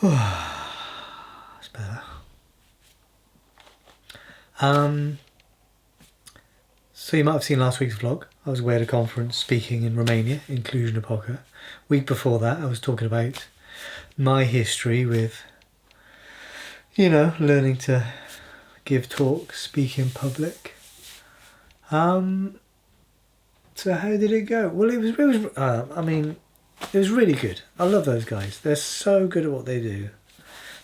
That's better. So you might have seen last week's vlog. I was away at a conference speaking in Romania, Inclusion Epoca. Week before that I was talking about my history with, you know, learning to give talks, speak in public. So how did it go? Well, it was really good. I love those guys. They're so good at what they do.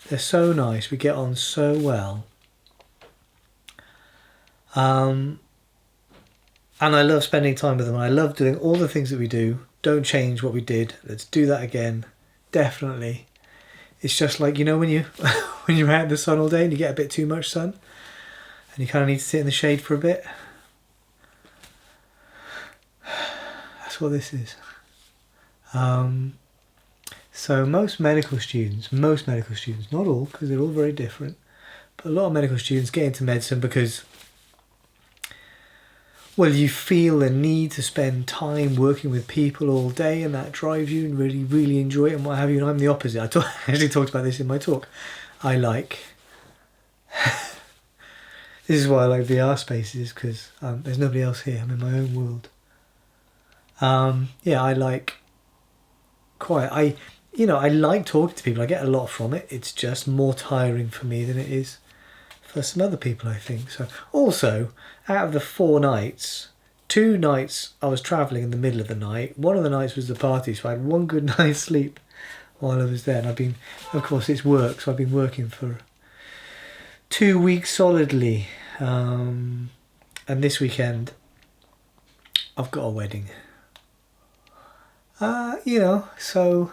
They're so nice. We get on so well. And I love spending time with them. I love doing all the things that we do. Don't change what we did. Let's do that again. Definitely. It's just like, you know, when you're out in the sun all day and you get a bit too much sun and you kind of need to sit in the shade for a bit. That's what this is. So most medical students, not all, because they're all very different, but a lot of medical students get into medicine because, well, you feel the need to spend time working with people all day and that drives you and really, really enjoy it and what have you. And I'm the opposite. I actually talked about this in my talk. This is why I like VR spaces, because there's nobody else here. I'm in my own world. Yeah, I like I like talking to people. I get a lot from it. It's just more tiring for me than it is for some other people, I think. So also, out of the 4 nights, 2 nights I was travelling in the middle of the night. One of the nights was the party, so I had 1 good night's sleep while I was there. And of course it's work, so I've been working for 2 weeks solidly. And this weekend I've got a wedding. So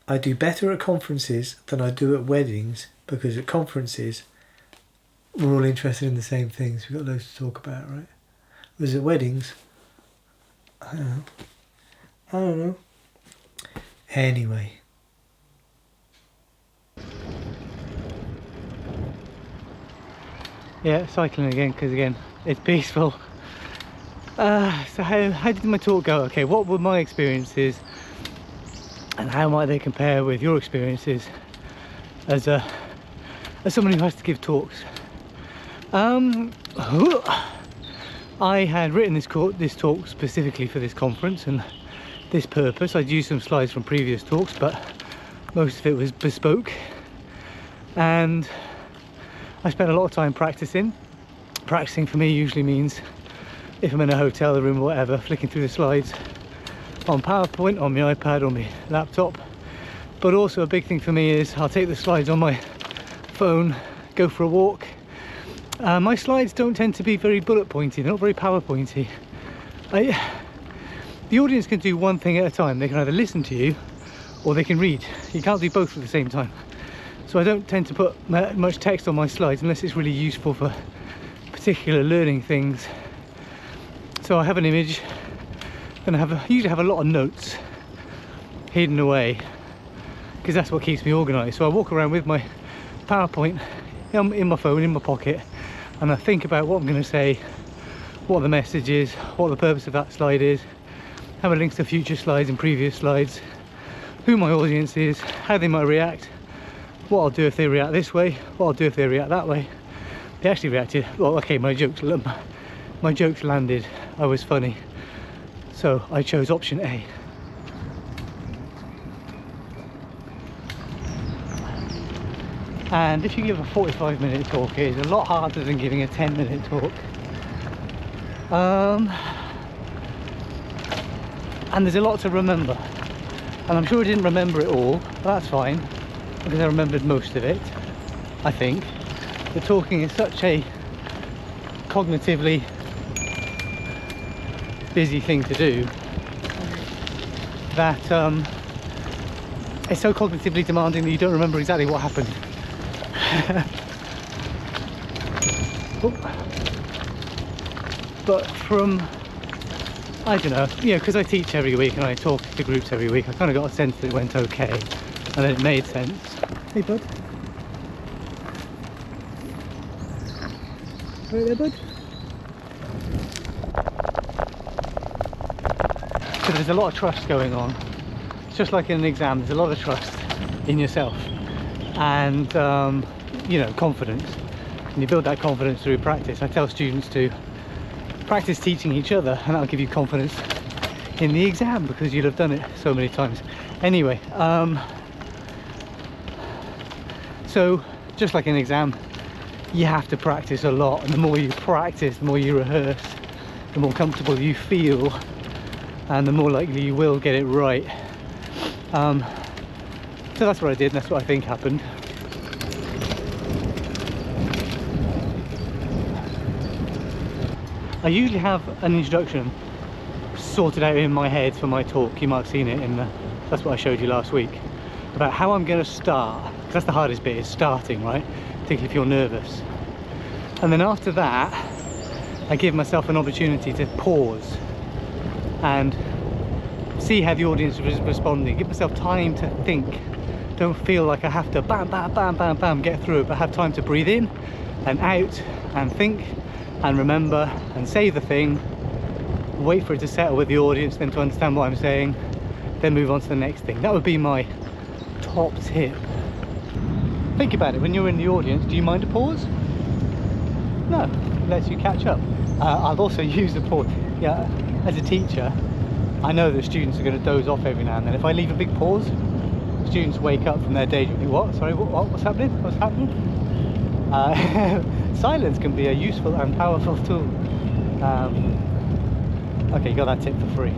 I do better at conferences than I do at weddings, because at conferences we're all interested in the same things. We've got loads to talk about, right? Whereas at weddings, I don't know. Anyway. Yeah, cycling again, because again, it's peaceful. So how did my talk go? Okay, what were my experiences and how might they compare with your experiences as someone who has to give talks? I had written this talk specifically for this conference and this purpose. I'd used some slides from previous talks, but most of it was bespoke, and I spent a lot of time practicing. Practicing for me usually means, if I'm in a hotel room or whatever, flicking through the slides on PowerPoint, on my iPad, on my laptop. But also a big thing for me is I'll take the slides on my phone, go for a walk. My slides don't tend to be very bullet pointy, they're not very PowerPointy. The audience can do one thing at a time. They can either listen to you or they can read. You can't do both at the same time. So I don't tend to put much text on my slides unless it's really useful for particular learning things. So I have an image, and I usually have a lot of notes hidden away, because that's what keeps me organised. So I walk around with my PowerPoint in my phone, in my pocket, and I think about what I'm going to say, what the message is, what the purpose of that slide is, have a link to future slides and previous slides, who my audience is, how they might react, what I'll do if they react this way, what I'll do if they react that way. They actually reacted, well, okay, my jokes landed, I was funny, so I chose option A. And if you give a 45-minute talk, it is a lot harder than giving a 10-minute talk. And there's a lot to remember, and I'm sure I didn't remember it all, but that's fine, because I remembered most of it, I think. The talking is such a cognitively busy thing to do that it's so cognitively demanding that you don't remember exactly what happened. But from, I don't know, because I teach every week and I talk to groups every week, I kind of got a sense that it went okay and that it made sense. Hey bud. Right there, bud. So there's a lot of trust going on. It's just like in an exam, there's a lot of trust. in yourself, and you know, confidence. And you build that confidence through practice. I tell students to practice teaching each other, and that'll give you confidence in the exam because you'll have done it so many times. Anyway, so just like an exam, you have to practice a lot, and the more you practice, the more you rehearse, the more comfortable you feel, and the more likely you will get it right. So that's what I did, and that's what I think happened. I usually have an introduction sorted out in my head for my talk. You might have seen it in the, that's what I showed you last week, about how I'm going to start, because that's the hardest bit, is starting, right? Particularly if you're nervous. And then after that, I give myself an opportunity to pause and see how the audience is responding. Give myself time to think. Don't feel like I have to bam, bam, bam, bam, bam, get through it, but have time to breathe in and out and think and remember and say the thing, wait for it to settle with the audience, then to understand what I'm saying, then move on to the next thing. That would be my top tip. Think about it, when you're in the audience, do you mind a pause? No, it lets you catch up. I've also used a pause. Yeah, as a teacher, I know that students are going to doze off every now and then. If I leave a big pause, students wake up from their daydream. What? Sorry, what's happening? What's happening? Silence can be a useful and powerful tool. Okay, you got that tip for free.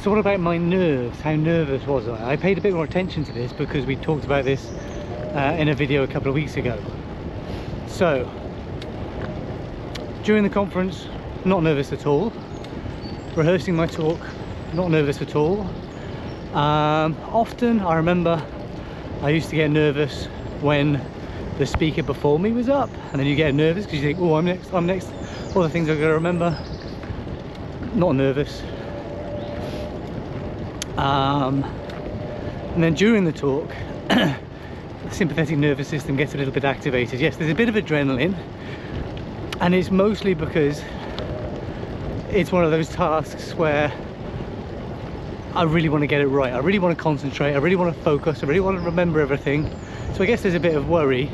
So what about my nerves? How nervous was I? I paid a bit more attention to this because we talked about this in a video a couple of weeks ago. So, during the conference, not nervous at all. Rehearsing my talk, not nervous at all. Often, I remember I used to get nervous when the speaker before me was up, and then you get nervous because you think, oh, I'm next, all the things I've got to remember. Not nervous. And then during the talk, the sympathetic nervous system gets a little bit activated. Yes, there's a bit of adrenaline, and it's mostly because it's one of those tasks where I really want to get it right. I really want to concentrate. I really want to focus. I really want to remember everything. So I guess there's a bit of worry,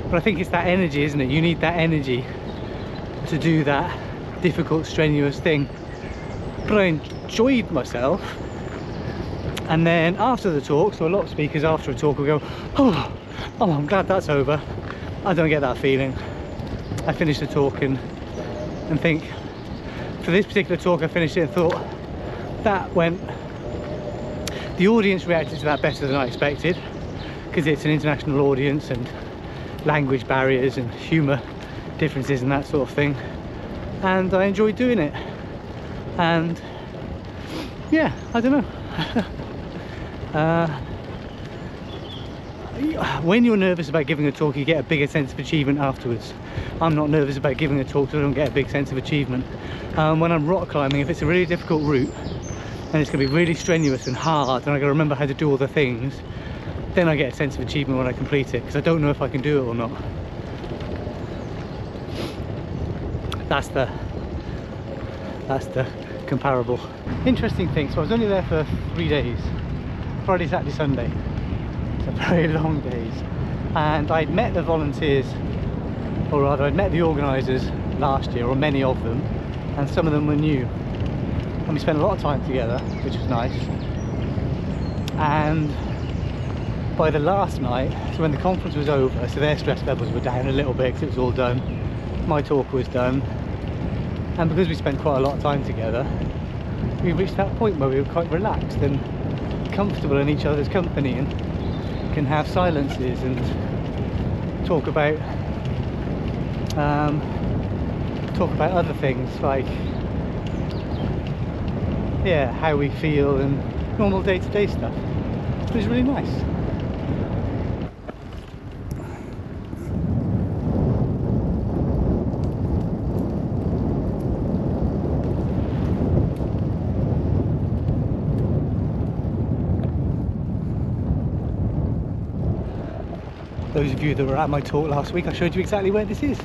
but I think it's that energy, isn't it? You need that energy to do that difficult, strenuous thing. But I enjoyed myself. And then after the talk, so a lot of speakers after a talk will go, oh, I'm glad that's over. I don't get that feeling. I finished the talk and think, for this particular talk, I finished it and thought, that went, the audience reacted to that better than I expected, because it's an international audience and language barriers and humour differences and that sort of thing. And I enjoyed doing it. And yeah, I don't know. When you're nervous about giving a talk, you get a bigger sense of achievement afterwards. I'm not nervous about giving a talk, so I don't get a big sense of achievement. When I'm rock climbing, if it's a really difficult route and it's going to be really strenuous and hard, and I got to remember how to do all the things, then I get a sense of achievement when I complete it, because I don't know if I can do it or not. That's the comparable. Interesting thing, so I was only there for 3 days, Friday, Saturday, Sunday, so very long days, and I'd met the volunteers, or rather I'd met the organisers last year, or many of them, and some of them were new, and we spent a lot of time together, which was nice. And by the last night, so when the conference was over, so their stress levels were down a little bit because it was all done, my talk was done, and because we spent quite a lot of time together, we reached that point where we were quite relaxed and comfortable in each other's company, and can have silences and talk about other things, like, yeah, how we feel and normal day-to-day stuff. It was really nice. Those of you that were at my talk last week, I showed you exactly where this is.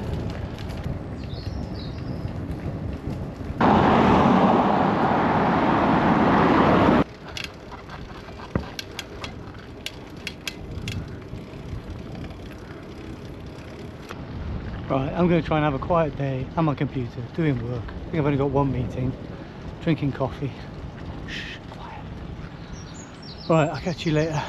Right, I'm going to try and have a quiet day at my computer, doing work. I think I've only got one meeting, drinking coffee. Shh, quiet. Right, I'll catch you later.